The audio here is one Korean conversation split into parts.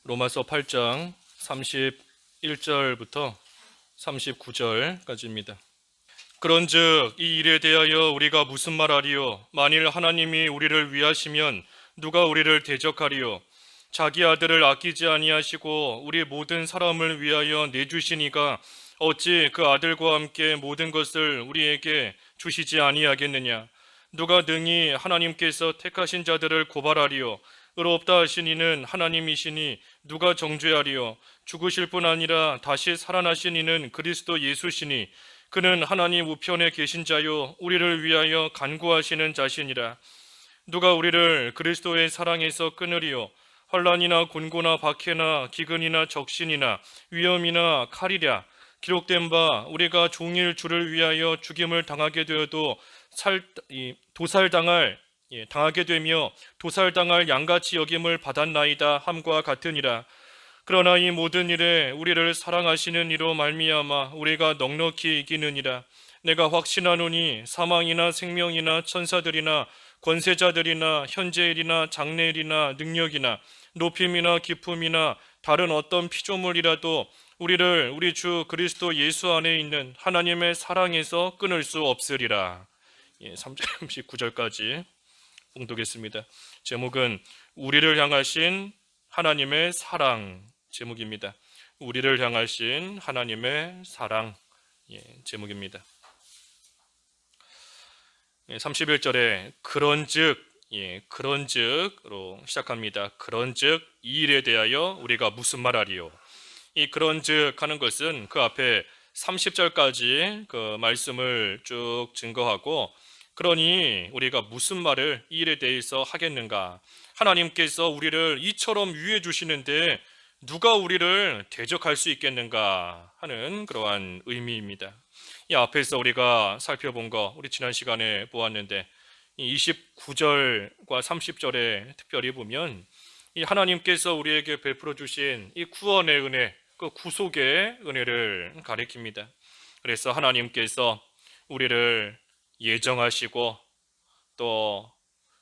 로마서 8장 31절부터 39절까지입니다. 그런즉 이 일에 대하여 우리가 무슨 말하리요? 만일 하나님이 우리를 위하시면 누가 우리를 대적하리요? 자기 아들을 아끼지 아니하시고 우리 모든 사람을 위하여 내주시니가 어찌 그 아들과 함께 모든 것을 우리에게 주시지 아니하겠느냐? 누가 능히 하나님께서 택하신 자들을 고발하리요? 의롭다 하신 이는 하나님이시니 누가 정죄하리요? 죽으실 뿐 아니라 다시 살아나신 이는 그리스도 예수시니 그는 하나님 우편에 계신 자요 우리를 위하여 간구하시는 자시니라. 누가 우리를 그리스도의 사랑에서 끊으리요? 환난이나 곤고나 박해나 기근이나 적신이나 위험이나 칼이랴. 기록된 바 우리가 종일 주를 위하여 죽임을 당하게 되어도 당하게 되며 도살당할 양같이 여김을 받았나이다 함과 같으니라. 그러나 이 모든 일에 우리를 사랑하시는 이로 말미암아 우리가 넉넉히 이기느니라. 내가 확신하노니 사망이나 생명이나 천사들이나 권세자들이나 현재일이나 장래일이나 능력이나 높임이나 깊음이나 다른 어떤 피조물이라도 우리를 우리 주 그리스도 예수 안에 있는 하나님의 사랑에서 끊을 수 없으리라. 39절까지 봉독했습니다. 제목은 우리를 향하신 하나님의 사랑 제목입니다. 우리를 향하신 하나님의 사랑 제목입니다. 31절에 그런즉로 시작합니다. 그런즉 이 일에 대하여 우리가 무슨 말하리요? 이 그런즉 하는 것은 그 앞에 30절까지 그 말씀을 쭉 증거하고, 그러니 우리가 무슨 말을 이 일에 대해서 하겠는가? 하나님께서 우리를 이처럼 위해 주시는데 누가 우리를 대적할 수 있겠는가 하는 그러한 의미입니다. 이 앞에서 우리가 살펴본 거 우리 지난 시간에 보았는데, 이 29절과 30절에 특별히 보면 이 하나님께서 우리에게 베풀어 주신 이 구원의 은혜, 그 구속의 은혜를 가리킵니다. 그래서 하나님께서 우리를 예정하시고 또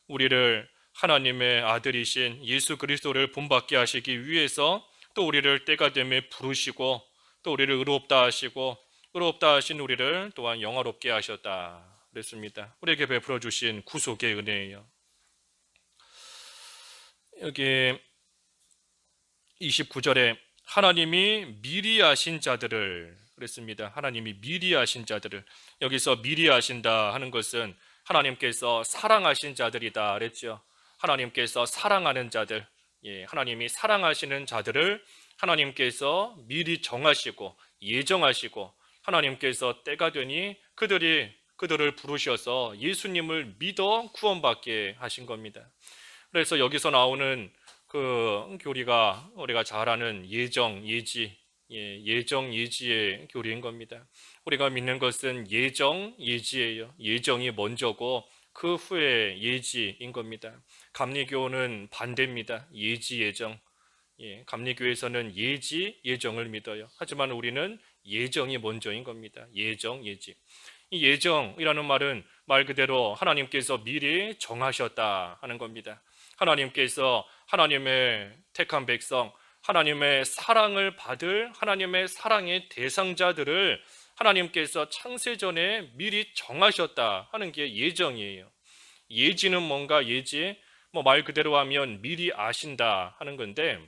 우리를 하나님의 아들이신 예수 그리스도를 본받게 하시기 위해서 또 우리를 때가 되매 부르시고 또 우리를 의롭다 하시고 의롭다 하신 우리를 또한 영화롭게 하셨다 그랬습니다. 우리에게 베풀어 주신 구속의 은혜예요. 여기 29절에 하나님이 미리 아신 자들을 그랬습니다. 하나님이 미리 아신 자들을, 여기서 미리 아신다 하는 것은 하나님께서 사랑하신 자들이다 그랬죠. 하나님께서 사랑하는 자들, 하나님이 사랑하시는 자들을 하나님께서 미리 정하시고 예정하시고 하나님께서 때가 되니 그들을 부르셔서 예수님을 믿어 구원받게 하신 겁니다. 그래서 여기서 나오는 그 교리가 우리가 잘 아는 예정, 예지의 교리인 겁니다. 우리가 믿는 것은 예정, 예지예요. 예정이 먼저고 그 후에 예지인 겁니다. 감리교는 반대입니다. 예지, 예정. 감리교에서는 예지, 예정을 믿어요. 하지만 우리는 예정이 먼저인 겁니다. 예정, 예지. 이 예정이라는 말은 말 그대로 하나님께서 미리 정하셨다 하는 겁니다. 하나님께서 하나님의 택한 백성, 하나님의 사랑을 받을 하나님의 사랑의 대상자들을 하나님께서 창세전에 미리 정하셨다 하는 게 예정이에요. 예지는 뭔가 예지, 말 그대로 하면 미리 아신다 하는 건데,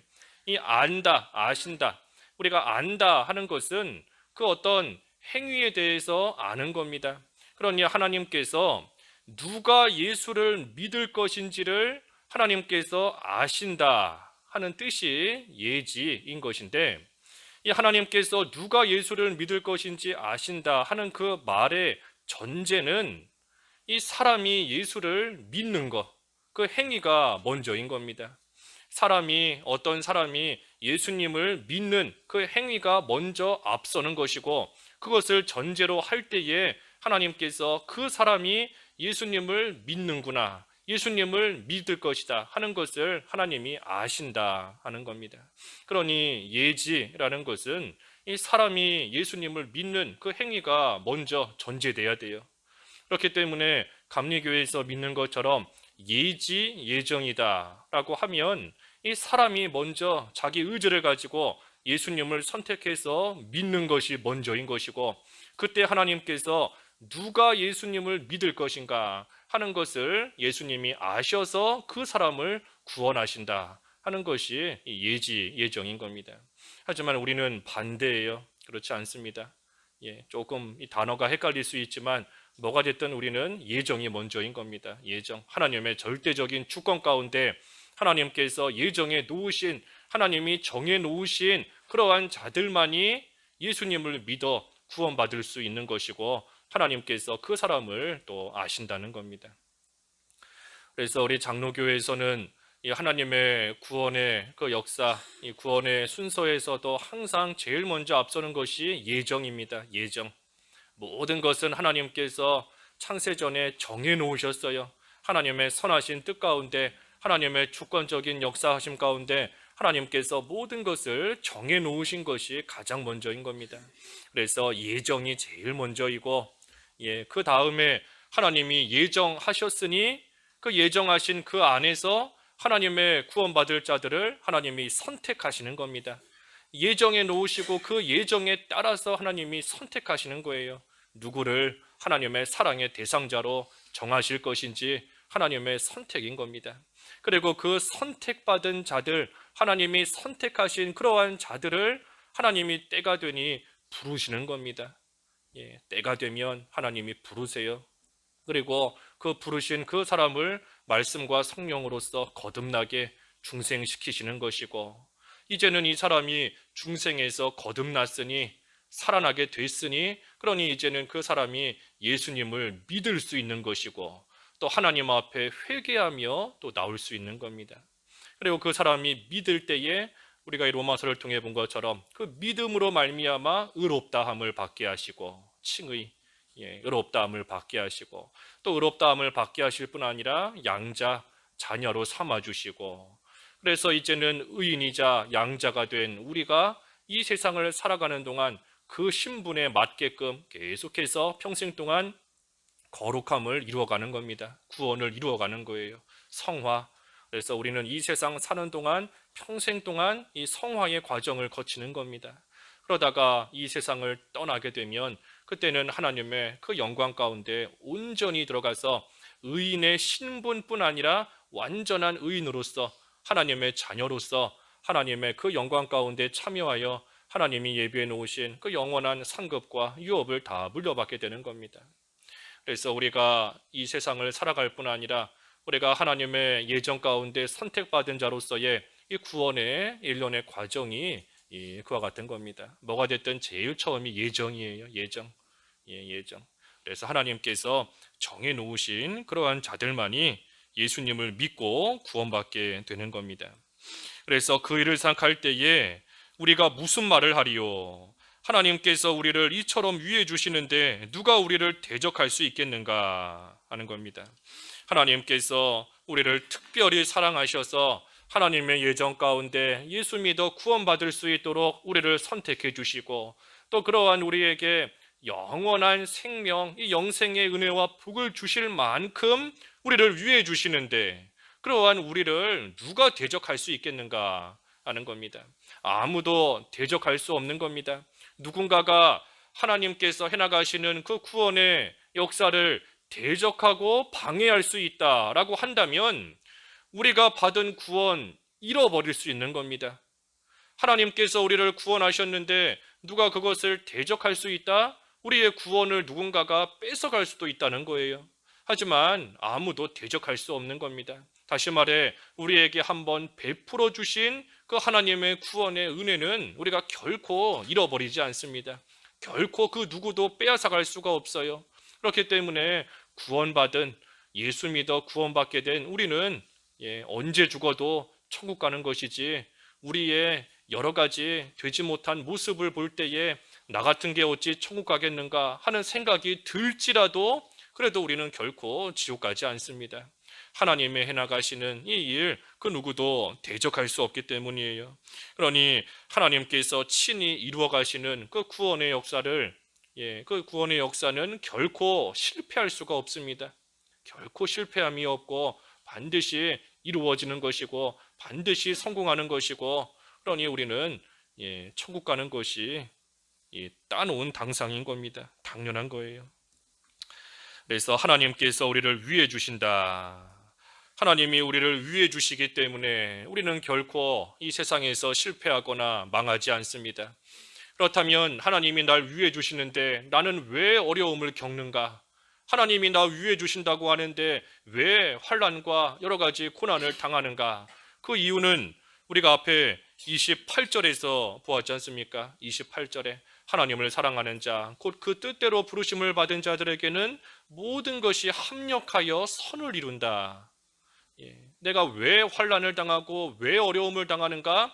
이 안다, 아신다, 우리가 안다 하는 것은 그 어떤 행위에 대해서 아는 겁니다. 그러니 하나님께서 누가 예수를 믿을 것인지를 하나님께서 아신다 하는 뜻이 예지인 것인데, 이 하나님께서 누가 예수를 믿을 것인지 아신다 하는 그 말의 전제는 이 사람이 예수를 믿는 것, 그 행위가 먼저인 겁니다. 어떤 사람이 예수님을 믿는 그 행위가 먼저 앞서는 것이고, 그것을 전제로 할 때에 하나님께서 그 사람이 예수님을 믿는구나, 예수님을 믿을 것이다 하는 것을 하나님이 아신다 하는 겁니다. 그러니 예지라는 것은 이 사람이 예수님을 믿는 그 행위가 먼저 전제돼야 돼요. 그렇기 때문에 감리교회에서 믿는 것처럼 예지, 예정이다 라고 하면 이 사람이 먼저 자기 의지를 가지고 예수님을 선택해서 믿는 것이 먼저인 것이고, 그때 하나님께서 누가 예수님을 믿을 것인가 하는 것을 예수님이 아셔서 그 사람을 구원하신다 하는 것이 예정인 겁니다. 하지만 우리는 반대예요. 그렇지 않습니다. 조금 이 단어가 헷갈릴 수 있지만 뭐가 됐든 우리는 예정이 먼저인 겁니다. 예정. 하나님의 절대적인 주권 가운데 하나님께서 예정해 놓으신, 하나님이 정해 놓으신 그러한 자들만이 예수님을 믿어 구원받을 수 있는 것이고, 하나님께서 그 사람을 또 아신다는 겁니다. 그래서 우리 장로교회에서는 이 하나님의 구원의 그 역사, 이 구원의 순서에서도 항상 제일 먼저 앞서는 것이 예정입니다. 예정. 모든 것은 하나님께서 창세전에 정해 놓으셨어요. 하나님의 선하신 뜻 가운데, 하나님의 주권적인 역사하심 가운데 하나님께서 모든 것을 정해 놓으신 것이 가장 먼저인 겁니다. 그래서 예정이 제일 먼저이고, 그 다음에 하나님이 예정하셨으니 그 예정하신 그 안에서 하나님의 구원받을 자들을 하나님이 선택하시는 겁니다. 예정해 놓으시고 그 예정에 따라서 하나님이 선택하시는 거예요. 누구를 하나님의 사랑의 대상자로 정하실 것인지 하나님의 선택인 겁니다. 그리고 그 선택받은 자들, 하나님이 선택하신 그러한 자들을 하나님이 때가 되니 부르시는 겁니다. 때가 되면 하나님이 부르세요. 그리고 그 부르신 그 사람을 말씀과 성령으로서 거듭나게 중생시키시는 것이고, 이제는 이 사람이 중생에서 거듭났으니, 살아나게 됐으니, 그러니 이제는 그 사람이 예수님을 믿을 수 있는 것이고, 또 하나님 앞에 회개하며 또 나올 수 있는 겁니다. 그리고 그 사람이 믿을 때에 우리가 이 로마서를 통해 본 것처럼 그 믿음으로 말미암아 의롭다함을 받게 하시고, 칭의, 의롭다함을 받게 하시고, 또 의롭다함을 받게 하실 뿐 아니라 양자, 자녀로 삼아주시고, 그래서 이제는 의인이자 양자가 된 우리가 이 세상을 살아가는 동안 그 신분에 맞게끔 계속해서 평생 동안 거룩함을 이루어가는 겁니다. 구원을 이루어가는 거예요. 성화. 그래서 우리는 이 세상 사는 동안 평생 동안 이 성화의 과정을 거치는 겁니다. 그러다가 이 세상을 떠나게 되면 그때는 하나님의 그 영광 가운데 온전히 들어가서 의인의 신분뿐 아니라 완전한 의인으로서, 하나님의 자녀로서 하나님의 그 영광 가운데 참여하여 하나님이 예비해 놓으신 그 영원한 상급과 유업을 다 물려받게 되는 겁니다. 그래서 우리가 이 세상을 살아갈 뿐 아니라 우리가 하나님의 예정 가운데 선택받은 자로서의 이 구원의 일련의 과정이 그와 같은 겁니다. 뭐가 됐든 제일 처음이 예정이에요. 예정. 예정. 그래서 하나님께서 정해 놓으신 그러한 자들만이 예수님을 믿고 구원받게 되는 겁니다. 그래서 그 일을 생각할 때에 우리가 무슨 말을 하리요? 하나님께서 우리를 이처럼 위해 주시는데 누가 우리를 대적할 수 있겠는가 하는 겁니다. 하나님께서 우리를 특별히 사랑하셔서 하나님의 예정 가운데 예수 믿어 구원받을 수 있도록 우리를 선택해 주시고, 또 그러한 우리에게 영원한 생명, 이 영생의 은혜와 복을 주실 만큼 우리를 위해 주시는데 그러한 우리를 누가 대적할 수 있겠는가 하는 겁니다. 아무도 대적할 수 없는 겁니다. 누군가가 하나님께서 해나가시는 그 구원의 역사를 대적하고 방해할 수 있다라고 한다면 우리가 받은 구원 잃어버릴 수 있는 겁니다. 하나님께서 우리를 구원하셨는데 누가 그것을 대적할 수 있다? 우리의 구원을 누군가가 뺏어갈 수도 있다는 거예요. 하지만 아무도 대적할 수 없는 겁니다. 다시 말해 우리에게 한번 베풀어 주신 그 하나님의 구원의 은혜는 우리가 결코 잃어버리지 않습니다. 결코 그 누구도 빼앗아갈 수가 없어요. 그렇기 때문에 구원받은, 예수 믿어 구원받게 된 우리는 언제 죽어도 천국 가는 것이지, 우리의 여러 가지 되지 못한 모습을 볼 때에 나 같은 게 어찌 천국 가겠는가 하는 생각이 들지라도 그래도 우리는 결코 지옥 가지 않습니다. 하나님의 해나가시는 이 일, 그 누구도 대적할 수 없기 때문이에요. 그러니 하나님께서 친히 이루어 가시는 그 구원의 역사를, 그 구원의 역사는 결코 실패할 수가 없습니다. 결코 실패함이 없고 반드시 이루어지는 것이고 반드시 성공하는 것이고, 그러니 우리는 천국 가는 것이 따놓은 당상인 겁니다. 당연한 거예요. 그래서 하나님께서 우리를 위해 주신다. 하나님이 우리를 위해 주시기 때문에 우리는 결코 이 세상에서 실패하거나 망하지 않습니다. 그렇다면 하나님이 날 위해 주시는데 나는 왜 어려움을 겪는가? 하나님이 나 위해 주신다고 하는데 왜 환난과 여러 가지 고난을 당하는가? 그 이유는 우리가 앞에 28절에서 보았지 않습니까? 28절에 하나님을 사랑하는 자, 곧 그 뜻대로 부르심을 받은 자들에게는 모든 것이 합력하여 선을 이룬다. 내가 왜 환난을 당하고 왜 어려움을 당하는가?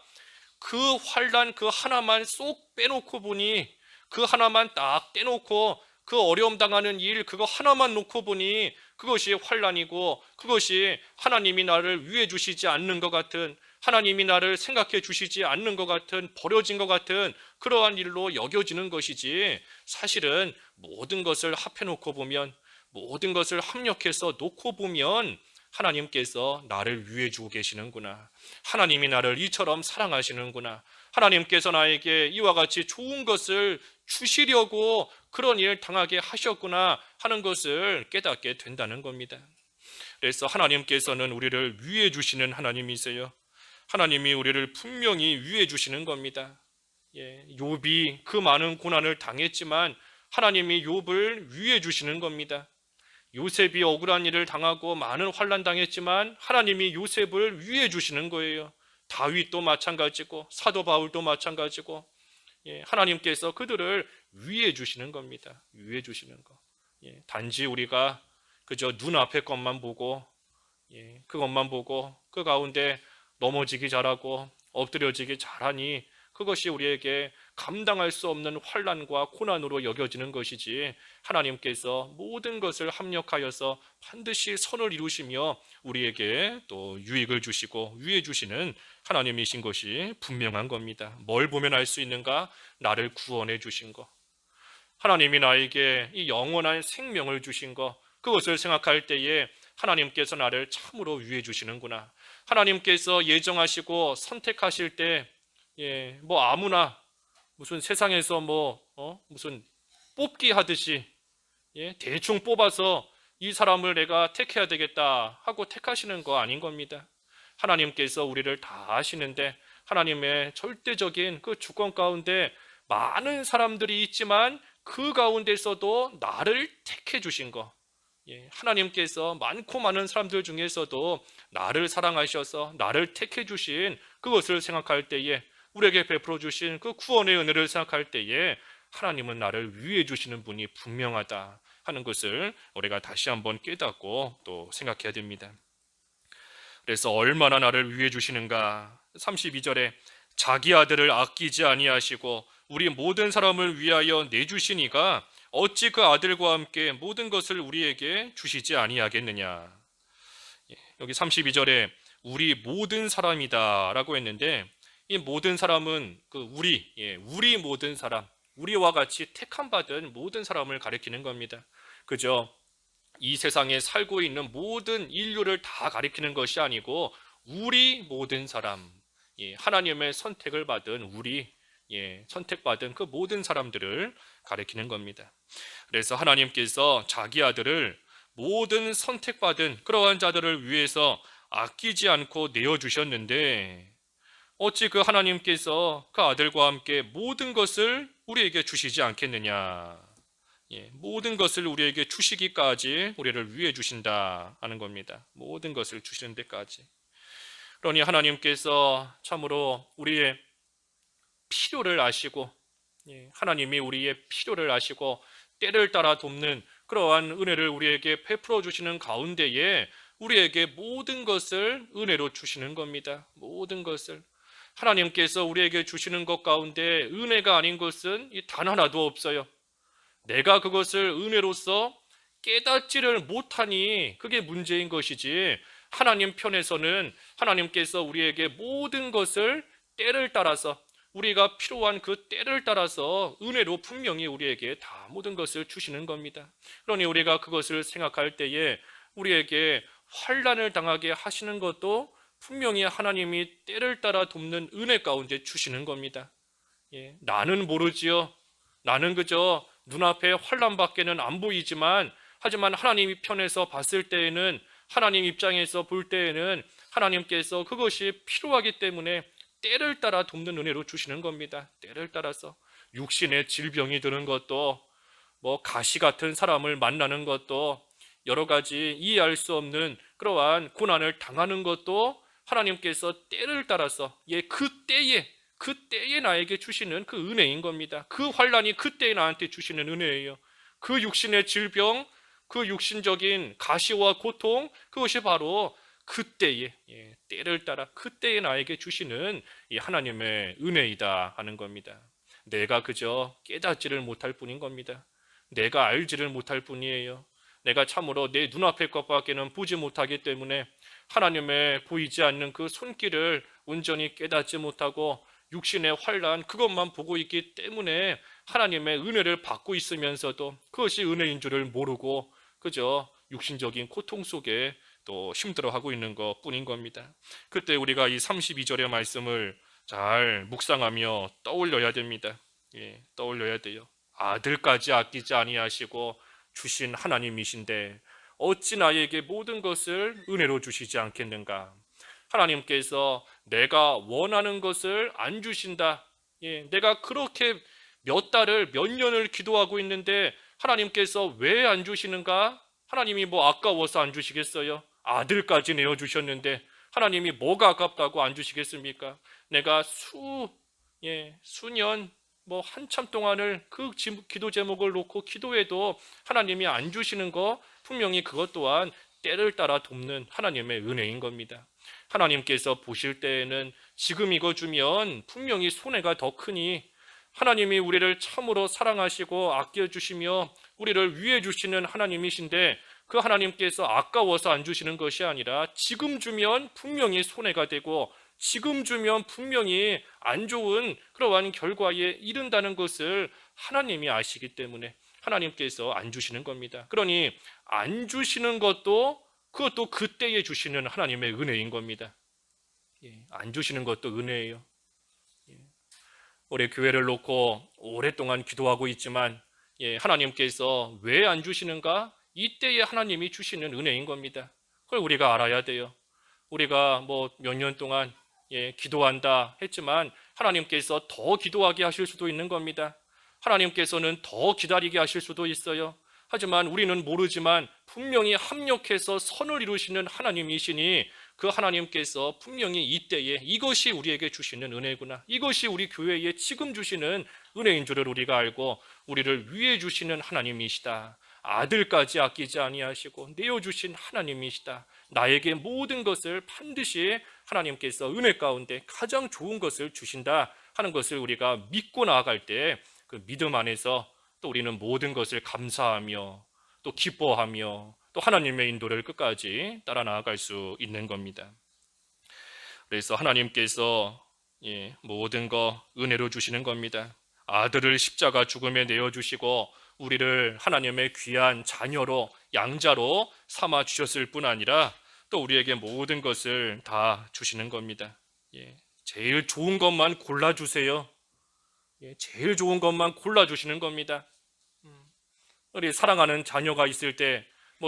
그 환난 그 하나만 쏙 빼놓고 보니, 그 하나만 딱 떼놓고 그 어려움 당하는 일 그거 하나만 놓고 보니 그것이 환난이고, 그것이 하나님이 나를 위해 주시지 않는 것 같은, 하나님이 나를 생각해 주시지 않는 것 같은, 버려진 것 같은 그러한 일로 여겨지는 것이지, 사실은 모든 것을 합해놓고 보면, 모든 것을 합력해서 놓고 보면 하나님께서 나를 위해 주고 계시는구나. 하나님이 나를 이처럼 사랑하시는구나. 하나님께서 나에게 이와 같이 좋은 것을 주시려고 그런 일 당하게 하셨구나 하는 것을 깨닫게 된다는 겁니다. 그래서 하나님께서는 우리를 위해 주시는 하나님이세요. 하나님이 우리를 분명히 위해 주시는 겁니다. 욥이 그 많은 고난을 당했지만 하나님이 욥을 위해 주시는 겁니다. 요셉이 억울한 일을 당하고 많은 환난 당했지만 하나님이 요셉을 위해 주시는 거예요. 다윗도 마찬가지고 사도 바울도 마찬가지고, 하나님께서 그들을 위해 주시는 겁니다. 위해 주시는 거. 단지 우리가 그저 눈앞의 것만 보고, 그것만 보고 그 가운데 넘어지기 잘하고 엎드려지기 잘하니 그것이 우리에게 감당할 수 없는 환난과 고난으로 여겨지는 것이지, 하나님께서 모든 것을 합력하여서 반드시 선을 이루시며 우리에게 또 유익을 주시고 위해 주시는 하나님이신 것이 분명한 겁니다. 뭘 보면 알 수 있는가? 나를 구원해 주신 것, 하나님이 나에게 이 영원한 생명을 주신 것, 그것을 생각할 때에 하나님께서 나를 참으로 위해 주시는구나. 하나님께서 예정하시고 선택하실 때 뭐 아무나 무슨 세상에서 무슨 뽑기 하듯이 대충 뽑아서 이 사람을 내가 택해야 되겠다 하고 택하시는 거 아닌 겁니다. 하나님께서 우리를 다 아시는데 하나님의 절대적인 그 주권 가운데 많은 사람들이 있지만 그 가운데서도 나를 택해 주신 거, 하나님께서 많고 많은 사람들 중에서도 나를 사랑하셔서 나를 택해 주신 그것을 생각할 때에, 우리에게 베풀어 주신 그 구원의 은혜를 생각할 때에 하나님은 나를 위해 주시는 분이 분명하다 하는 것을 우리가 다시 한번 깨닫고 또 생각해야 됩니다. 그래서 얼마나 나를 위해 주시는가? 32절에 자기 아들을 아끼지 아니하시고 우리 모든 사람을 위하여 내주시니가 어찌 그 아들과 함께 모든 것을 우리에게 주시지 아니하겠느냐. 여기 32절에 우리 모든 사람이다 라고 했는데, 이 모든 사람은 그 우리 모든 사람, 우리와 같이 택함 받은 모든 사람을 가리키는 겁니다. 그죠? 이 세상에 살고 있는 모든 인류를 다 가리키는 것이 아니고 우리 모든 사람, 하나님의 선택을 받은 우리, 선택받은 그 모든 사람들을 가리키는 겁니다. 그래서 하나님께서 자기 아들을 모든 선택받은 그러한 자들을 위해서 아끼지 않고 내어주셨는데, 어찌 그 하나님께서 그 아들과 함께 모든 것을 우리에게 주시지 않겠느냐. 모든 것을 우리에게 주시기까지 우리를 위해 주신다 하는 겁니다. 모든 것을 주시는 데까지. 그러니 하나님께서 참으로 우리의 필요를 아시고, 하나님이 우리의 필요를 아시고 때를 따라 돕는 그러한 은혜를 우리에게 베풀어 주시는 가운데에 우리에게 모든 것을 은혜로 주시는 겁니다. 모든 것을. 하나님께서 우리에게 주시는 것 가운데 은혜가 아닌 것은 단 하나도 없어요. 내가 그것을 은혜로서 깨닫지를 못하니 그게 문제인 것이지, 하나님 편에서는 하나님께서 우리에게 모든 것을 때를 따라서, 우리가 필요한 그 때를 따라서 은혜로 분명히 우리에게 다 모든 것을 주시는 겁니다. 그러니 우리가 그것을 생각할 때에 우리에게 환난을 당하게 하시는 것도 분명히 하나님이 때를 따라 돕는 은혜 가운데 주시는 겁니다. 나는 모르지요. 나는 그저 눈앞에 환난밖에는 안 보이지만, 하지만 하나님 편에서 봤을 때에는, 하나님 입장에서 볼 때에는 하나님께서 그것이 필요하기 때문에 때를 따라 돕는 은혜로 주시는 겁니다. 때를 따라서 육신의 질병이 드는 것도, 가시 같은 사람을 만나는 것도, 여러 가지 이해할 수 없는 그러한 고난을 당하는 것도 하나님께서 때를 따라서 그때에 나에게 주시는 그 은혜인 겁니다. 그 환난이 그때에 나한테 주시는 은혜예요. 그 육신의 질병, 그 육신적인 가시와 고통, 그것이 바로 그때에, 때를 따라 그때에 나에게 주시는 이 하나님의 은혜이다 하는 겁니다. 내가 그저 깨닫지를 못할 뿐인 겁니다. 내가 알지를 못할 뿐이에요. 내가 참으로 내 눈앞의 것밖에는 보지 못하기 때문에 하나님의 보이지 않는 그 손길을 온전히 깨닫지 못하고 육신의 환난 그것만 보고 있기 때문에 하나님의 은혜를 받고 있으면서도 그것이 은혜인 줄을 모르고 그저 육신적인 고통 속에 또 힘들어하고 있는 것 뿐인 겁니다. 그때 우리가 이 32절의 말씀을 잘 묵상하며 떠올려야 됩니다. 떠올려야 돼요. 아들까지 아끼지 아니하시고 주신 하나님이신데 어찌 나에게 모든 것을 은혜로 주시지 않겠는가? 하나님께서 내가 원하는 것을 안 주신다. 내가 그렇게 몇 달을 몇 년을 기도하고 있는데 하나님께서 왜 안 주시는가? 하나님이 아까워서 안 주시겠어요? 아들까지 내어주셨는데 하나님이 뭐가 아깝다고 안 주시겠습니까? 내가 수년 한참 동안을 그 기도 제목을 놓고 기도해도 하나님이 안 주시는 거 분명히 그것 또한 때를 따라 돕는 하나님의 은혜인 겁니다. 하나님께서 보실 때에는 지금 이거 주면 분명히 손해가 더 크니 하나님이 우리를 참으로 사랑하시고 아껴주시며 우리를 위해 주시는 하나님이신데 그 하나님께서 아까워서 안 주시는 것이 아니라 지금 주면 분명히 손해가 되고 지금 주면 분명히 안 좋은 그러한 결과에 이른다는 것을 하나님이 아시기 때문에 하나님께서 안 주시는 겁니다. 그러니 안 주시는 그것도 그때에 주시는 하나님의 은혜인 겁니다. 안 주시는 것도 은혜예요. 우리 교회를 놓고 오랫동안 기도하고 있지만 하나님께서 왜 안 주시는가? 이때에 하나님이 주시는 은혜인 겁니다. 그걸 우리가 알아야 돼요. 우리가 몇 년 동안 기도한다 했지만 하나님께서 더 기도하게 하실 수도 있는 겁니다. 하나님께서는 더 기다리게 하실 수도 있어요. 하지만 우리는 모르지만 분명히 합력해서 선을 이루시는 하나님이시니 그 하나님께서 분명히 이때에 이것이 우리에게 주시는 은혜구나, 이것이 우리 교회에 지금 주시는 은혜인 줄을 우리가 알고 우리를 위해 주시는 하나님이시다. 아들까지 아끼지 아니하시고 내어주신 하나님이시다. 나에게 모든 것을 반드시 하나님께서 은혜 가운데 가장 좋은 것을 주신다 하는 것을 우리가 믿고 나아갈 때 그 믿음 안에서 또 우리는 모든 것을 감사하며 또 기뻐하며 또 하나님의 인도를 끝까지 따라 나아갈 수 있는 겁니다. 그래서 하나님께서 모든 거 은혜로 주시는 겁니다. 아들을 십자가 죽음에 내어주시고 우리를 하나님의 귀한 자녀로 양자로 삼아 주셨을 뿐 아니라 또 우리에게 모든 것을 다 주시는 겁니다. 제일 좋은 것만 골라주세요. 제일 좋은 것만 골라주시는 겁니다. 우리 사랑하는 자녀가 있을 때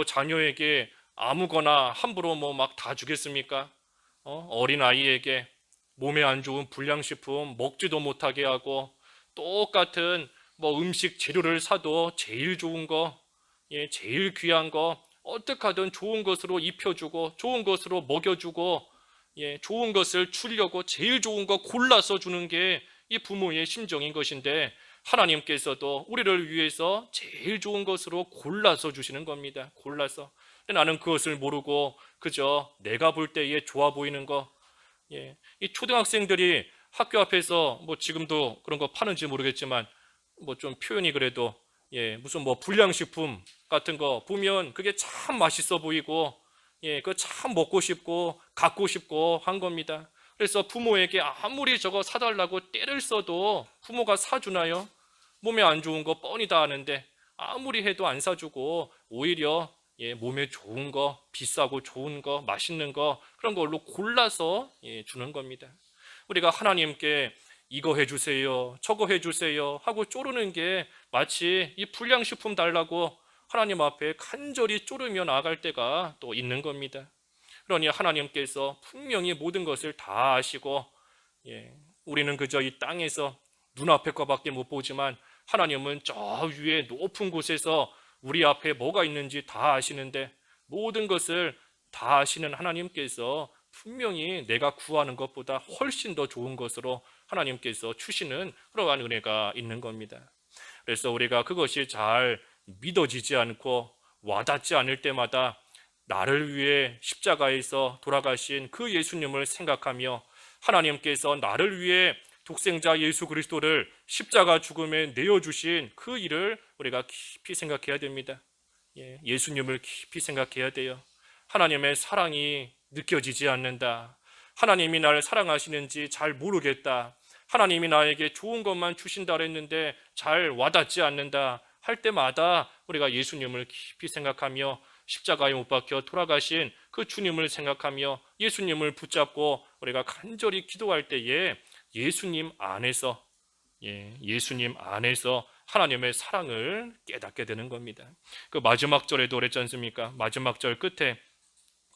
자녀에게 아무거나 함부로 막 다 주겠습니까? 어린 아이에게 몸에 안 좋은 불량식품 먹지도 못하게 하고 똑같은 음식 재료를 사도 제일 좋은 거, 제일 귀한 거 어떻게 하든 좋은 것으로 입혀주고 좋은 것으로 먹여주고 좋은 것을 주려고 제일 좋은 거 골라서 주는 게 이 부모의 심정인 것인데 하나님께서도 우리를 위해서 제일 좋은 것으로 골라서 주시는 겁니다. 골라서. 나는 그것을 모르고 그저 내가 볼 때에 좋아 보이는 거, 이 초등학생들이 학교 앞에서 지금도 그런 거 파는지 모르겠지만 좀 표현이 그래도 무슨 불량식품 같은 거 보면 그게 참 맛있어 보이고 그거 참 먹고 싶고 갖고 싶고 한 겁니다. 그래서 부모에게 아무리 저거 사달라고 떼를 써도 부모가 사주나요? 몸에 안 좋은 거 뻔히 다 아는데 아무리 해도 안 사주고 오히려 몸에 좋은 거, 비싸고 좋은 거, 맛있는 거 그런 걸로 골라서 주는 겁니다. 우리가 하나님께 이거 해주세요, 저거 해주세요 하고 쪼르는 게 마치 이 불량식품 달라고 하나님 앞에 간절히 쪼르며 나아갈 때가 또 있는 겁니다. 그러니 하나님께서 분명히 모든 것을 다 아시고, 우리는 그저 이 땅에서 눈앞의 것밖에 못 보지만 하나님은 저 위에 높은 곳에서 우리 앞에 뭐가 있는지 다 아시는데, 모든 것을 다 아시는 하나님께서 분명히 내가 구하는 것보다 훨씬 더 좋은 것으로 하나님께서 주시는 그러한 은혜가 있는 겁니다. 그래서 우리가 그것이 잘 믿어지지 않고 와닿지 않을 때마다 나를 위해 십자가에서 돌아가신 그 예수님을 생각하며, 하나님께서 나를 위해 독생자 예수 그리스도를 십자가 죽음에 내어주신 그 일을 우리가 깊이 생각해야 됩니다. 예수님을 깊이 생각해야 돼요. 하나님의 사랑이 느껴지지 않는다, 하나님이 나를 사랑하시는지 잘 모르겠다, 하나님이 나에게 좋은 것만 주신다 그랬는데 잘 와닿지 않는다 할 때마다 우리가 예수님을 깊이 생각하며 십자가에 못 박혀 돌아가신 그 주님을 생각하며 예수님을 붙잡고 우리가 간절히 기도할 때에 예수님 안에서 예수님 안에서 하나님의 사랑을 깨닫게 되는 겁니다. 그 마지막 절에도 그랬지 않습니까? 마지막 절 끝에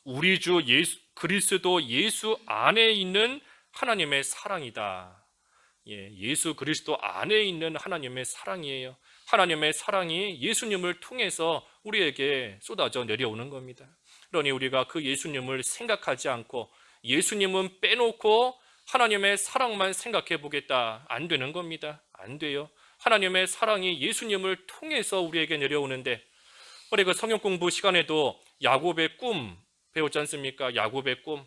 우리 주 예수 그리스도 예수 안에 있는 하나님의 사랑이다. 예수 그리스도 안에 있는 하나님의 사랑이에요. 하나님의 사랑이 예수님을 통해서 우리에게 쏟아져 내려오는 겁니다. 그러니 우리가 그 예수님을 생각하지 않고 예수님은 빼놓고 하나님의 사랑만 생각해 보겠다, 안 되는 겁니다. 안 돼요. 하나님의 사랑이 예수님을 통해서 우리에게 내려오는데, 우리 그 성경 공부 시간에도 야곱의 꿈 배웠지 않습니까? 야곱의 꿈,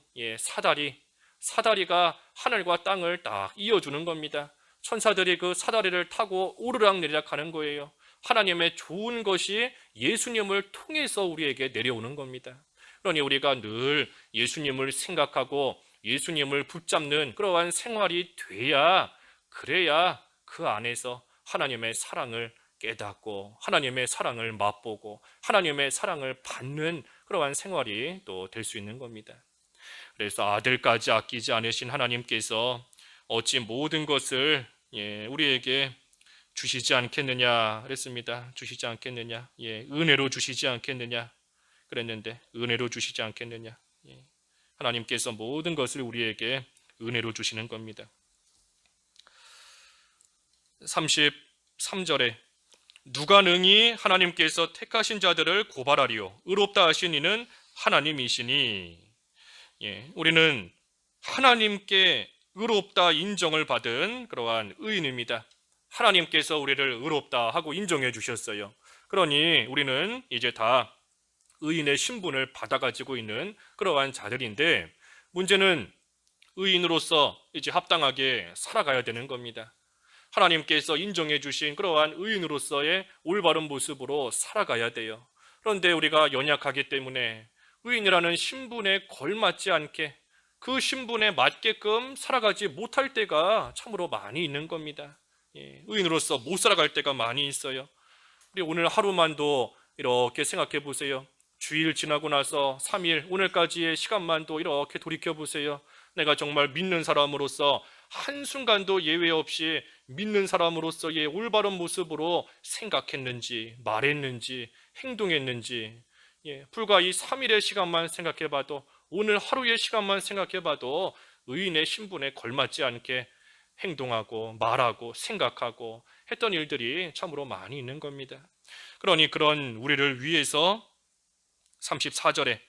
사다리가 하늘과 땅을 딱 이어주는 겁니다. 천사들이 그 사다리를 타고 오르락 내리락 하는 거예요. 하나님의 좋은 것이 예수님을 통해서 우리에게 내려오는 겁니다. 그러니 우리가 늘 예수님을 생각하고 예수님을 붙잡는 그러한 생활이 돼야, 그래야 그 안에서 하나님의 사랑을 깨닫고 하나님의 사랑을 맛보고 하나님의 사랑을 받는 그러한 생활이 또 될 수 있는 겁니다. 그래서 아들까지 아끼지 않으신 하나님께서 어찌 모든 것을 우리에게 주시지 않겠느냐 그랬습니다. 주시지 않겠느냐, 은혜로 주시지 않겠느냐 그랬는데, 은혜로 주시지 않겠느냐, 하나님께서 모든 것을 우리에게 은혜로 주시는 겁니다. 33절에 누가 능히 하나님께서 택하신 자들을 고발하리요, 의롭다 하신 이는 하나님이시니. 우리는 하나님께 의롭다 인정을 받은 그러한 의인입니다. 하나님께서 우리를 의롭다 하고 인정해 주셨어요. 그러니 우리는 이제 다 의인의 신분을 받아가지고 있는 그러한 자들인데, 문제는 의인으로서 이제 합당하게 살아가야 되는 겁니다. 하나님께서 인정해 주신 그러한 의인으로서의 올바른 모습으로 살아가야 돼요. 그런데 우리가 연약하기 때문에 의인이라는 신분에 걸맞지 않게, 그 신분에 맞게끔 살아가지 못할 때가 참으로 많이 있는 겁니다. 의인으로서 못 살아갈 때가 많이 있어요. 우리 오늘 하루만도 이렇게 생각해 보세요. 주일 지나고 나서 3일, 오늘까지의 시간만도 이렇게 돌이켜 보세요. 내가 정말 믿는 사람으로서 한순간도 예외 없이 믿는 사람으로서의 올바른 모습으로 생각했는지, 말했는지, 행동했는지, 불과 이 3일의 시간만 생각해봐도, 오늘 하루의 시간만 생각해봐도 의인의 신분에 걸맞지 않게 행동하고 말하고 생각하고 했던 일들이 참으로 많이 있는 겁니다. 그러니 그런 우리를 위해서 34절에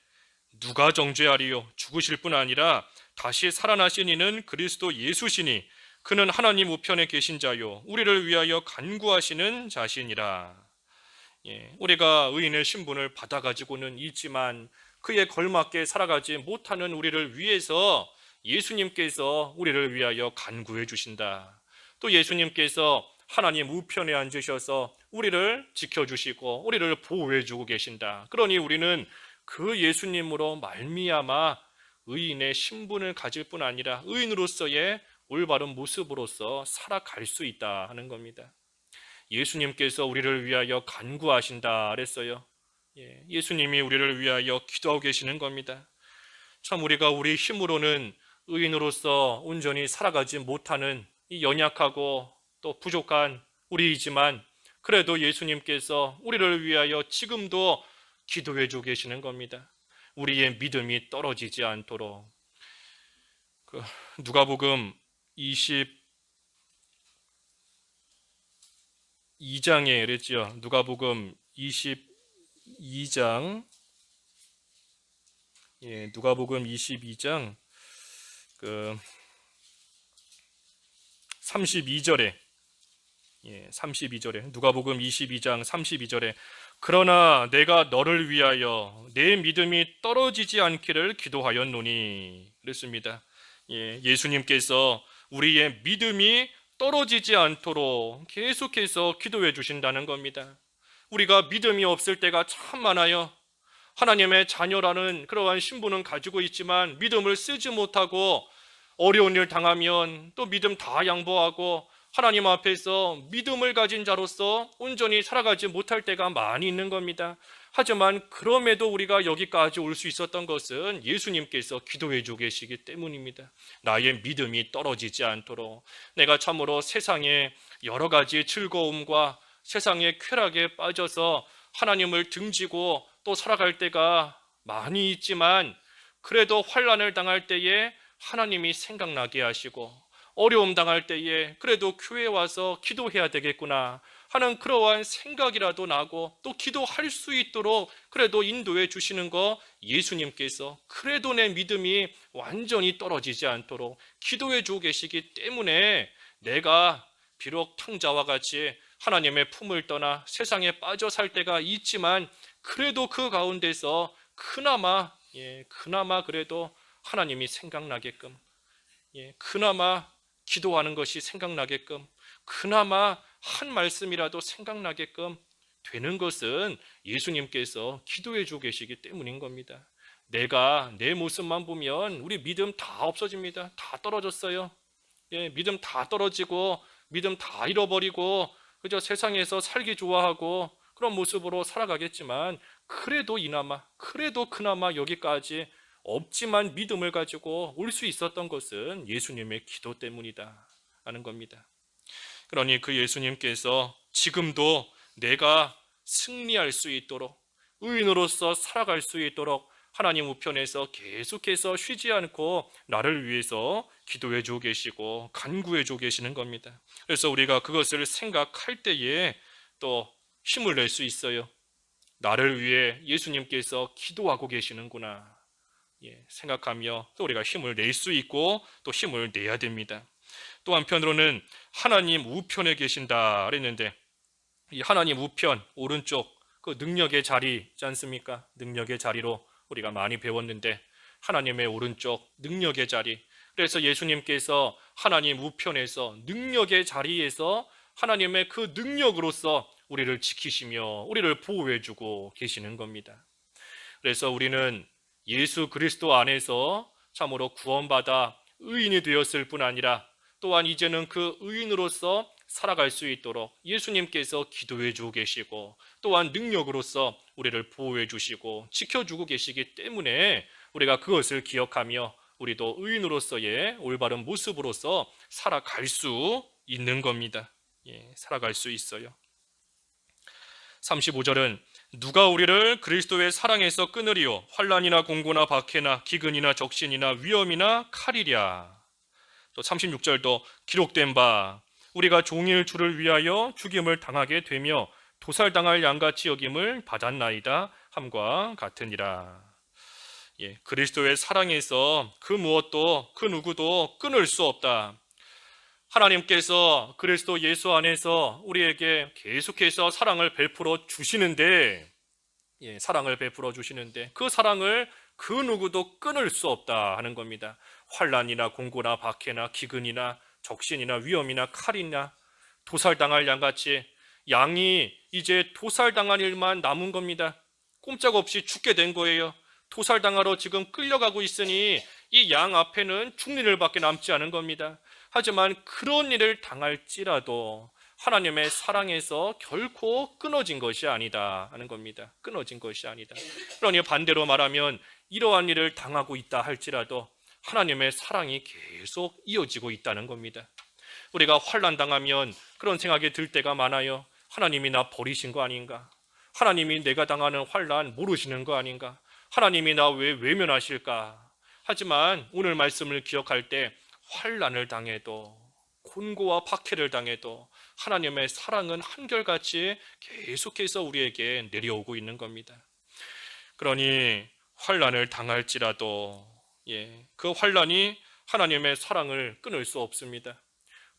누가 정죄하리요, 죽으실 뿐 아니라 다시 살아나신 이는 그리스도 예수시니 그는 하나님 우편에 계신 자요 우리를 위하여 간구하시는 자시니라. 우리가 의인의 신분을 받아가지고는 있지만 그에 걸맞게 살아가지 못하는 우리를 위해서 예수님께서 우리를 위하여 간구해 주신다. 또 예수님께서 하나님 우편에 앉으셔서 우리를 지켜주시고 우리를 보호해 주고 계신다. 그러니 우리는 그 예수님으로 말미암아 의인의 신분을 가질 뿐 아니라 의인으로서의 올바른 모습으로서 살아갈 수 있다 하는 겁니다. 예수님께서 우리를 위하여 간구하신다 그랬어요. 예수님이 우리를 위하여 기도하고 계시는 겁니다. 참 우리가 우리 힘으로는 의인으로서 온전히 살아가지 못하는 이 연약하고 또 부족한 우리이지만 그래도 예수님께서 우리를 위하여 지금도 기도해 주고 계시는 겁니다. 우리의 믿음이 떨어지지 않도록. 누가복음 22장에 그랬죠. 누가복음 22장, 누가복음 22장 32절에 32절에 누가복음 22장 32절에 그러나 내가 너를 위하여 내 믿음이 떨어지지 않기를 기도하였노니 그랬습니다. 예수님께서 우리의 믿음이 떨어지지 않도록 계속해서 기도해 주신다는 겁니다. 우리가 믿음이 없을 때가 참 많아요. 하나님의 자녀라는 그러한 신분은 가지고 있지만 믿음을 쓰지 못하고 어려운 일 당하면 또 믿음 다 양보하고 하나님 앞에서 믿음을 가진 자로서 온전히 살아가지 못할 때가 많이 있는 겁니다. 하지만 그럼에도 우리가 여기까지 올 수 있었던 것은 예수님께서 기도해 주고 계시기 때문입니다. 나의 믿음이 떨어지지 않도록 내가 참으로 세상의 여러 가지 즐거움과 세상의 쾌락에 빠져서 하나님을 등지고 또 살아갈 때가 많이 있지만 그래도 환난을 당할 때에 하나님이 생각나게 하시고 어려움 당할 때에 그래도 교회에 와서 기도해야 되겠구나 하는 그러한 생각이라도 나고 또 기도할 수 있도록 그래도 인도해 주시는 거 예수님께서 그래도 내 믿음이 완전히 떨어지지 않도록 기도해 주고 계시기 때문에 내가 비록 탕자와 같이 하나님의 품을 떠나 세상에 빠져 살 때가 있지만 그래도 그 가운데서 그나마 그래도 하나님이 생각나게끔 그나마 기도하는 것이 생각나게끔 그나마 한 말씀이라도 생각나게끔 되는 것은 예수님께서 기도해 주고 계시기 때문인 겁니다. 내가 내 모습만 보면 우리 믿음 다 없어집니다. 다 떨어졌어요. 믿음 다 떨어지고 믿음 다 잃어버리고 그저 세상에서 살기 좋아하고 그런 모습으로 살아가겠지만 그래도 그나마 여기까지 없지만 믿음을 가지고 올 수 있었던 것은 예수님의 기도 때문이다 하는 겁니다. 그러니 그 예수님께서 지금도 내가 승리할 수 있도록 의인으로서 살아갈 수 있도록 하나님 우편에서 계속해서 쉬지 않고 나를 위해서 기도해 주고 계시고 간구해 주고 계시는 겁니다. 그래서 우리가 그것을 생각할 때에 또 힘을 낼 수 있어요. 나를 위해 예수님께서 기도하고 계시는구나 생각하며 또 우리가 힘을 낼 수 있고 또 힘을 내야 됩니다. 또 한편으로는 하나님 우편에 계신다 그랬는데 이 하나님 우편 오른쪽 그 능력의 자리 있지 않습니까? 능력의 자리로 우리가 많이 배웠는데 하나님의 오른쪽 능력의 자리, 그래서 예수님께서 하나님 우편에서 능력의 자리에서 하나님의 그 능력으로서 우리를 지키시며 우리를 보호해주고 계시는 겁니다. 그래서 우리는 예수 그리스도 안에서 참으로 구원받아 의인이 되었을 뿐 아니라 또한 이제는 그 의인으로서 살아갈 수 있도록 예수님께서 기도해 주고 계시고 또한 능력으로서 우리를 보호해 주시고 지켜주고 계시기 때문에 우리가 그것을 기억하며 우리도 의인으로서의 올바른 모습으로서 살아갈 수 있는 겁니다. 살아갈 수 있어요. 35절은 누가 우리를 그리스도의 사랑에서 끊으리요 환난이나 공고나 박해나 기근이나 적신이나 위험이나 칼이랴. 또 36절도 기록된 바 우리가 종일 주를 위하여 죽임을 당하게 되며 도살당할 양같이 여김을 받았나이다 함과 같으니라. 그리스도의 사랑에서 그 무엇도 그 누구도 끊을 수 없다. 하나님께서 그리스도 예수 안에서 우리에게 계속해서 사랑을 베풀어 주시는데 그 사랑을 그 누구도 끊을 수 없다 하는 겁니다. 환난이나 공고나 박해나 기근이나 적신이나 위험이나 칼이나 도살당할 양같이 양이 이제 도살당할 일만 남은 겁니다. 꼼짝없이 죽게 된 거예요. 도살당하러 지금 끌려가고 있으니 이 양 앞에는 죽는 일밖에 남지 않은 겁니다. 하지만 그런 일을 당할지라도 하나님의 사랑에서 결코 끊어진 것이 아니다 하는 겁니다. 끊어진 것이 아니다. 그러니 반대로 말하면 이러한 일을 당하고 있다 할지라도 하나님의 사랑이 계속 이어지고 있다는 겁니다. 우리가 환난 당하면 그런 생각이 들 때가 많아요. 하나님이 나 버리신 거 아닌가? 하나님이 내가 당하는 환난 모르시는 거 아닌가? 하나님이 나 왜 외면하실까? 하지만 오늘 말씀을 기억할 때 환난을 당해도 곤고와 박해를 당해도 하나님의 사랑은 한결같이 계속해서 우리에게 내려오고 있는 겁니다. 그러니 환난을 당할지라도 그 환난이 하나님의 사랑을 끊을 수 없습니다.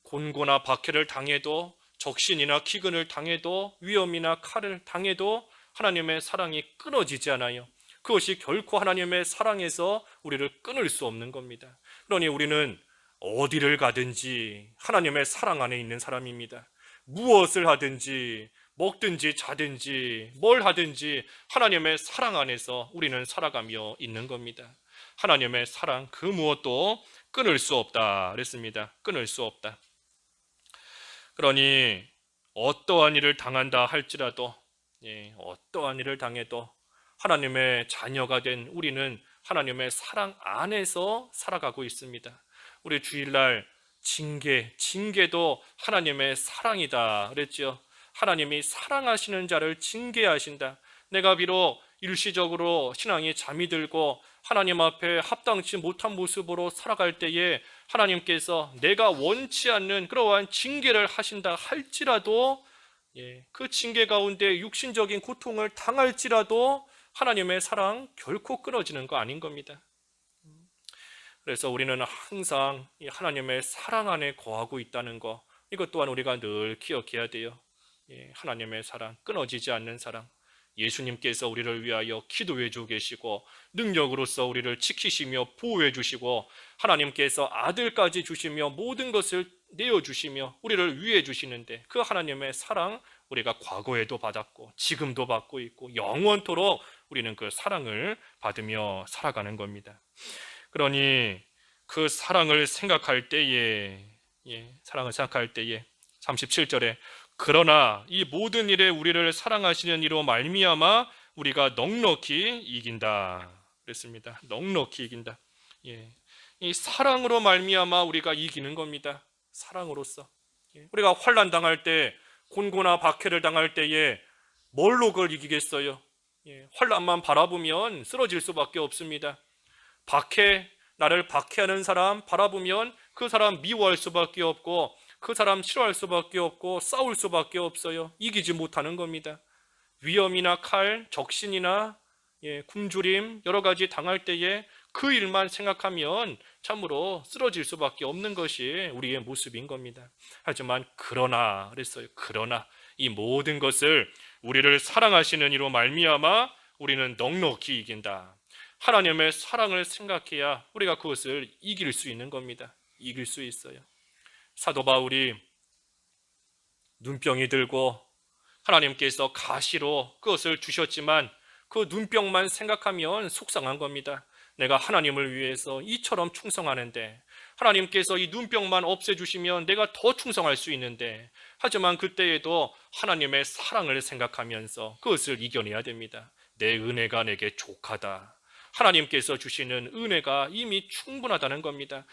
곤고나 박해를 당해도 적신이나 기근을 당해도 위험이나 칼을 당해도 하나님의 사랑이 끊어지지 않아요. 그것이 결코 하나님의 사랑에서 우리를 끊을 수 없는 겁니다. 그러니 우리는 어디를 가든지 하나님의 사랑 안에 있는 사람입니다. 무엇을 하든지 먹든지 자든지 뭘 하든지 하나님의 사랑 안에서 우리는 살아가며 있는 겁니다. 하나님의 사랑 그 무엇도 끊을 수 없다 그랬습니다. 끊을 수 없다. 그러니 어떠한 일을 당한다 할지라도 어떠한 일을 당해도 하나님의 자녀가 된 우리는 하나님의 사랑 안에서 살아가고 있습니다. 우리 주일날 징계도 하나님의 사랑이다 그랬죠. 하나님이 사랑하시는 자를 징계하신다. 내가 비록 일시적으로 신앙이 잠이 들고 하나님 앞에 합당치 못한 모습으로 살아갈 때에 하나님께서 내가 원치 않는 그러한 징계를 하신다 할지라도 그 징계 가운데 육신적인 고통을 당할지라도 하나님의 사랑 결코 끊어지는 거 아닌 겁니다. 그래서 우리는 항상 하나님의 사랑 안에 거하고 있다는 거, 이것 또한 우리가 늘 기억해야 돼요. 하나님의 사랑, 끊어지지 않는 사랑. 예수님께서 우리를 위하여 기도해 주고 계시고 능력으로서 우리를 지키시며 보호해 주시고 하나님께서 아들까지 주시며 모든 것을 내어주시며 우리를 위해 주시는데 그 하나님의 사랑 우리가 과거에도 받았고 지금도 받고 있고 영원토록 우리는 그 사랑을 받으며 살아가는 겁니다. 그러니 그 사랑을 생각할 때에 37절에 그러나 이 모든 일에 우리를 사랑하시는 이로 말미암아 우리가 넉넉히 이긴다 그랬습니다. 넉넉히 이긴다. 이 사랑으로 말미암아 우리가 이기는 겁니다. 사랑으로서 우리가 환난 당할 때 곤고나 박해를 당할 때에 뭘로 그걸 이기겠어요? 환난만 바라보면 쓰러질 수밖에 없습니다. 나를 박해하는 사람 바라보면 그 사람 미워할 수밖에 없고 그 사람 싫어할 수밖에 없고 싸울 수밖에 없어요. 이기지 못하는 겁니다. 위험이나 칼, 적신이나 굶주림 여러 가지 당할 때에 그 일만 생각하면 참으로 쓰러질 수밖에 없는 것이 우리의 모습인 겁니다. 하지만 그러나 그랬어요. 그러나 이 모든 것을 우리를 사랑하시는 이로 말미암아 우리는 넉넉히 이긴다. 하나님의 사랑을 생각해야 우리가 그것을 이길 수 있는 겁니다. 이길 수 있어요. 사도 바울이 눈병이 들고 하나님께서 가시로 그것을 주셨지만 그 눈병만 생각하면 속상한 겁니다. 내가 하나님을 위해서 이처럼 충성하는데 하나님께서 이 눈병만 없애주시면 내가 더 충성할 수 있는데 하지만 그때에도 하나님의 사랑을 생각하면서 그것을 이겨내야 됩니다. 내 은혜가 내게 족하다. 하나님께서 주시는 은혜가 이미 충분하다는 겁니다.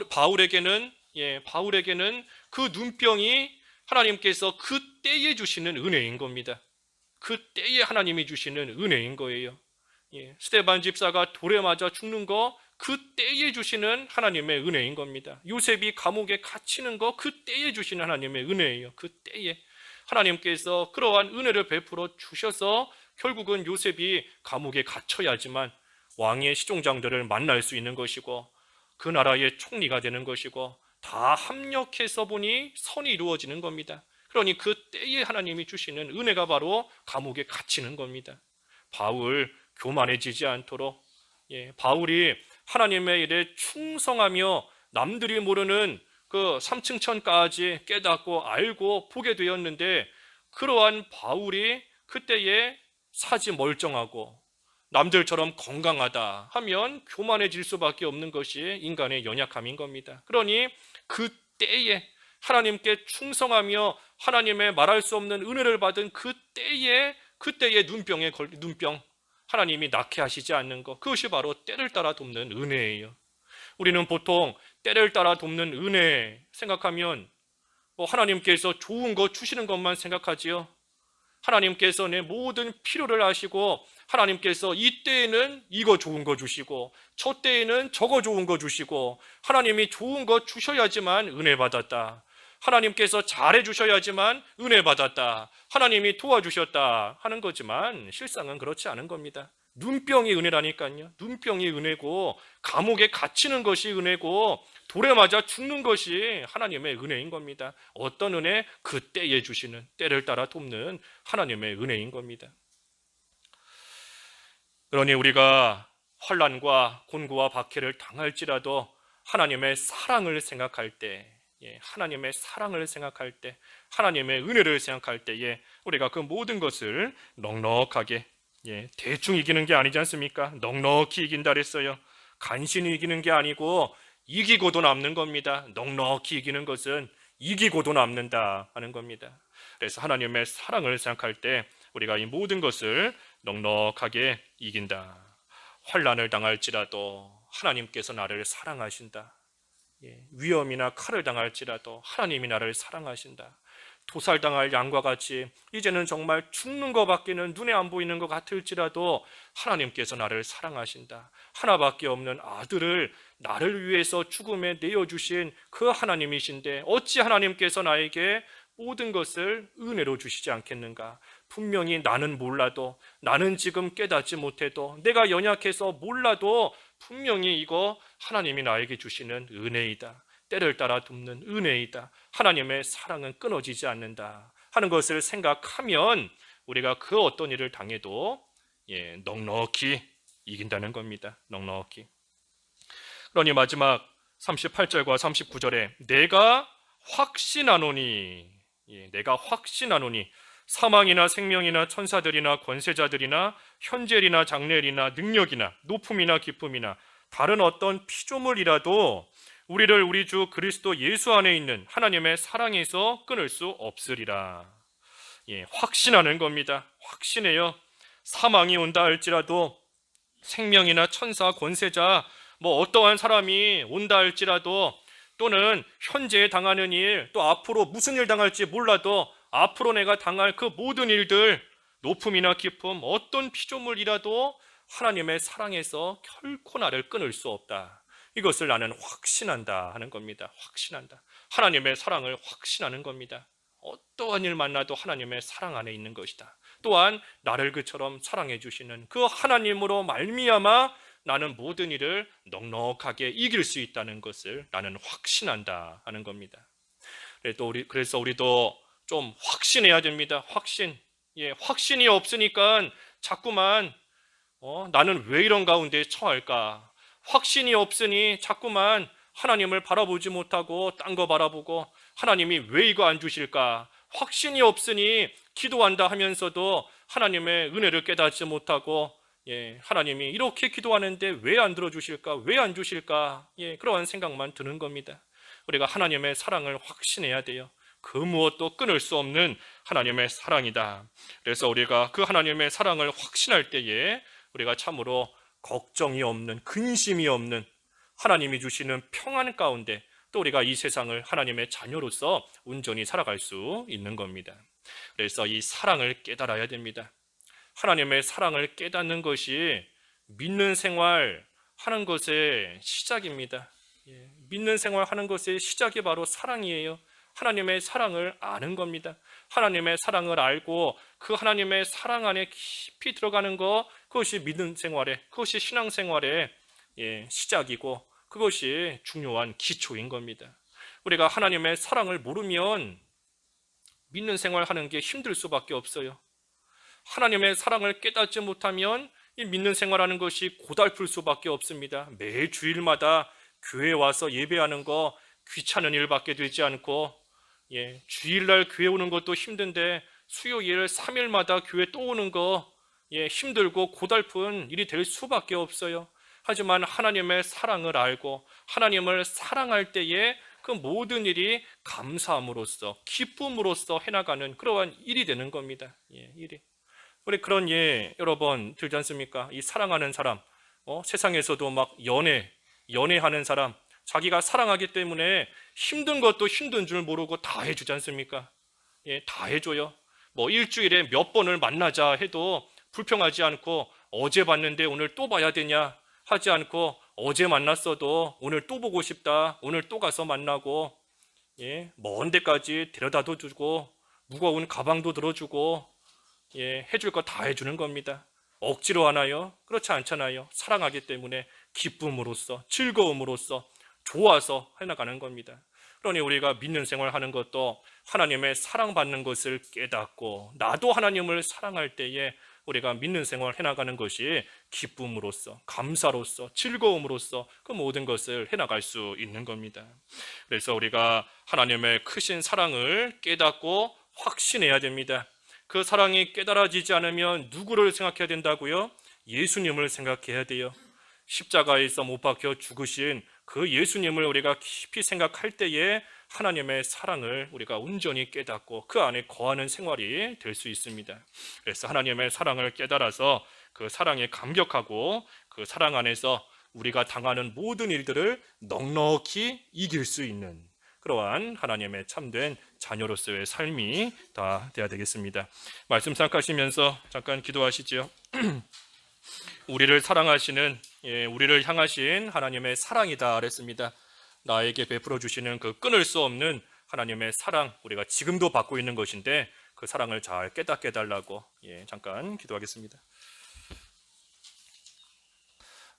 바울에게는 그 눈병이 하나님께서 그 때에 주시는 은혜인 겁니다. 그 때에 하나님이 주시는 은혜인 거예요. 스데반 집사가 돌에 맞아 죽는 거 그 때에 주시는 하나님의 은혜인 겁니다. 요셉이 감옥에 갇히는 거 그 때에 주시는 하나님의 은혜예요. 그 때에 하나님께서 그러한 은혜를 베풀어 주셔서 결국은 요셉이 감옥에 갇혀야지만 왕의 시종장들을 만날 수 있는 것이고 그 나라의 총리가 되는 것이고 다 합력해서 보니 선이 이루어지는 겁니다. 그러니 그 때에 하나님이 주시는 은혜가 바로 감옥에 갇히는 겁니다. 바울 교만해지지 않도록 바울이 하나님의 일에 충성하며 남들이 모르는 그 3층천까지 깨닫고 알고 보게 되었는데 그러한 바울이 그때에 사지 멀쩡하고 남들처럼 건강하다 하면 교만해질 수밖에 없는 것이 인간의 연약함인 겁니다. 그러니 그 때에 하나님께 충성하며 하나님의 말할 수 없는 은혜를 받은 그때의 눈병, 하나님이 낫게 하시지 않는 것, 그것이 바로 때를 따라 돕는 은혜예요. 우리는 보통 때를 따라 돕는 은혜 생각하면 하나님께서 좋은 거 주시는 것만 생각하지요. 하나님께서 내 모든 필요를 아시고, 하나님께서 이 때에는 이거 좋은 거 주시고 저 때에는 저거 좋은 거 주시고, 하나님이 좋은 거 주셔야지만 은혜 받았다, 하나님께서 잘해 주셔야지만 은혜 받았다, 하나님이 도와주셨다 하는 거지만 실상은 그렇지 않은 겁니다. 눈병이 은혜라니까요. 눈병이 은혜고, 감옥에 갇히는 것이 은혜고, 돌에 맞아 죽는 것이 하나님의 은혜인 겁니다. 어떤 은혜? 그때에 주시는, 때를 따라 돕는 하나님의 은혜인 겁니다. 그러니 우리가 환난과 곤고와 박해를 당할지라도 하나님의 사랑을 생각할 때, 하나님의 사랑을 생각할 때, 하나님의 은혜를 생각할 때에 우리가 그 모든 것을 넉넉하게, 대충 이기는 게 아니지 않습니까? 넉넉히 이긴다 그랬어요. 간신히 이기는 게 아니고 이기고도 남는 겁니다. 넉넉히 이기는 것은 이기고도 남는다 하는 겁니다. 그래서 하나님의 사랑을 생각할 때 우리가 이 모든 것을 넉넉하게 이긴다. 환난을 당할지라도 하나님께서 나를 사랑하신다. 위험이나 칼을 당할지라도 하나님이 나를 사랑하신다. 도살당할 양과 같이 이제는 정말 죽는 것밖에는 눈에 안 보이는 것 같을지라도 하나님께서 나를 사랑하신다. 하나밖에 없는 아들을 나를 위해서 죽음에 내어주신 그 하나님이신데 어찌 하나님께서 나에게 모든 것을 은혜로 주시지 않겠는가? 분명히 나는 몰라도, 나는 지금 깨닫지 못해도, 내가 연약해서 몰라도 분명히 이거 하나님이 나에게 주시는 은혜이다, 때를 따라 돕는 은혜이다, 하나님의 사랑은 끊어지지 않는다 하는 것을 생각하면 우리가 그 어떤 일을 당해도 넉넉히 이긴다는 겁니다. 넉넉히. 그러니 마지막 38절과 39절에 내가 확신하노니, 내가 확신하노니 사망이나 생명이나 천사들이나 권세자들이나 현재일이나 장래일이나 능력이나 높음이나 기쁨이나 다른 어떤 피조물이라도 우리를 우리 주 그리스도 예수 안에 있는 하나님의 사랑에서 끊을 수 없으리라. 확신하는 겁니다. 확신해요. 사망이 온다 할지라도, 생명이나 천사, 권세자, 어떠한 사람이 온다 할지라도, 또는 현재에 당하는 일, 또 앞으로 무슨 일 당할지 몰라도 앞으로 내가 당할 그 모든 일들, 높음이나 기쁨, 어떤 피조물이라도 하나님의 사랑에서 결코 나를 끊을 수 없다. 이것을 나는 확신한다 하는 겁니다. 확신한다. 하나님의 사랑을 확신하는 겁니다. 어떠한 일 만나도 하나님의 사랑 안에 있는 것이다. 또한 나를 그처럼 사랑해 주시는 그 하나님으로 말미암아 나는 모든 일을 넉넉하게 이길 수 있다는 것을 나는 확신한다 하는 겁니다. 그래서 우리도 좀 확신해야 됩니다. 확신. 확신이 없으니까 자꾸만 나는 왜 이런 가운데 처할까? 확신이 없으니 자꾸만 하나님을 바라보지 못하고 딴 거 바라보고, 하나님이 왜 이거 안 주실까? 확신이 없으니 기도한다 하면서도 하나님의 은혜를 깨닫지 못하고, 하나님이 이렇게 기도하는데 왜 안 들어주실까? 왜 안 주실까? 그러한 생각만 드는 겁니다. 우리가 하나님의 사랑을 확신해야 돼요. 그 무엇도 끊을 수 없는 하나님의 사랑이다. 그래서 우리가 그 하나님의 사랑을 확신할 때에 우리가 참으로 걱정이 없는, 근심이 없는 하나님이 주시는 평안 가운데 또 우리가 이 세상을 하나님의 자녀로서 온전히 살아갈 수 있는 겁니다. 그래서 이 사랑을 깨달아야 됩니다. 하나님의 사랑을 깨닫는 것이 믿는 생활 하는 것의 시작입니다. 믿는 생활 하는 것의 시작이 바로 사랑이에요. 하나님의 사랑을 아는 겁니다. 하나님의 사랑을 알고 그 하나님의 사랑 안에 깊이 들어가는 것, 그것이 믿는 생활의, 그것이 신앙생활의 시작이고 그것이 중요한 기초인 겁니다. 우리가 하나님의 사랑을 모르면 믿는 생활하는 게 힘들 수밖에 없어요. 하나님의 사랑을 깨닫지 못하면 이 믿는 생활하는 것이 고달플 수밖에 없습니다. 매 주일마다 교회 와서 예배하는 거 귀찮은 일밖에 되지 않고, 주일날 교회 오는 것도 힘든데 수요일 3일마다 교회 또 오는 거 힘들고 고달픈 일이 될 수밖에 없어요. 하지만 하나님의 사랑을 알고 하나님을 사랑할 때에 그 모든 일이 감사함으로써 기쁨으로써 해나가는 그러한 일이 되는 겁니다. 일이. 우리 그런 여러 번 들지 않습니까? 이 사랑하는 사람, 세상에서도 막 연애하는 사람, 자기가 사랑하기 때문에 힘든 것도 힘든 줄 모르고 다 해주지 않습니까? 다 해줘요. 뭐 일주일에 몇 번을 만나자 해도 불평하지 않고 어제 봤는데 오늘 또 봐야 되냐 하지 않고 어제 만났어도 오늘 또 보고 싶다. 오늘 또 가서 만나고 먼 데까지 데려다도 주고 무거운 가방도 들어주고 해줄 거 다 해주는 겁니다. 억지로 하나요? 그렇지 않잖아요. 사랑하기 때문에 기쁨으로써 즐거움으로써 좋아서 해나가는 겁니다. 그러니 우리가 믿는 생활하는 것도 하나님의 사랑받는 것을 깨닫고 나도 하나님을 사랑할 때에 우리가 믿는 생활 해나가는 것이 기쁨으로써 감사로써 즐거움으로써 그 모든 것을 해나갈 수 있는 겁니다. 그래서 우리가 하나님의 크신 사랑을 깨닫고 확신해야 됩니다. 그 사랑이 깨달아지지 않으면 누구를 생각해야 된다고요? 예수님을 생각해야 돼요. 십자가에서 못 박혀 죽으신 그 예수님을 우리가 깊이 생각할 때에 하나님의 사랑을 우리가 온전히 깨닫고 그 안에 거하는 생활이 될 수 있습니다. 그래서 하나님의 사랑을 깨달아서 그 사랑에 감격하고 그 사랑 안에서 우리가 당하는 모든 일들을 넉넉히 이길 수 있는 그러한 하나님의 참된 자녀로서의 삶이 다 돼야 되겠습니다. 말씀 생각하시면서 잠깐 기도하시지요. 우리를 사랑하시는 우리를 향하신 하나님의 사랑이다 그랬습니다. 나에게 베풀어 주시는 그 끊을 수 없는 하나님의 사랑 우리가 지금도 받고 있는 것인데 그 사랑을 잘 깨닫게 해달라고 잠깐 기도하겠습니다.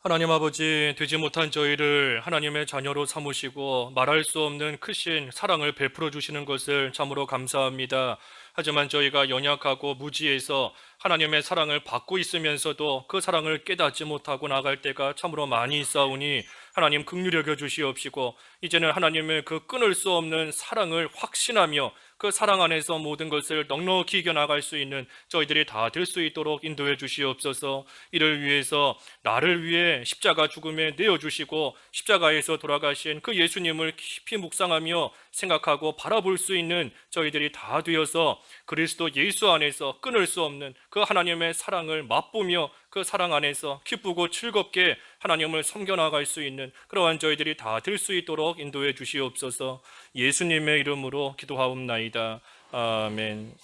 하나님 아버지, 되지 못한 저희를 하나님의 자녀로 삼으시고 말할 수 없는 크신 사랑을 베풀어 주시는 것을 참으로 감사합니다. 하지만 저희가 연약하고 무지해서 하나님의 사랑을 받고 있으면서도 그 사랑을 깨닫지 못하고 나갈 때가 참으로 많이 있사오니 하나님 긍휼히 여겨 주시옵시고 이제는 하나님의 그 끊을 수 없는 사랑을 확신하며 그 사랑 안에서 모든 것을 넉넉히 이겨나갈 수 있는 저희들이 다 될 수 있도록 인도해 주시옵소서. 이를 위해서 나를 위해 십자가 죽음에 내어주시고 십자가에서 돌아가신 그 예수님을 깊이 묵상하며 생각하고 바라볼 수 있는 저희들이 다 되어서 그리스도 예수 안에서 끊을 수 없는 그 하나님의 사랑을 맛보며 그 사랑 안에서 기쁘고 즐겁게 하나님을 섬겨나갈 수 있는 그러한 저희들이 다 될 수 있도록 인도해 주시옵소서. 예수님의 이름으로 기도하옵나이다. 아멘.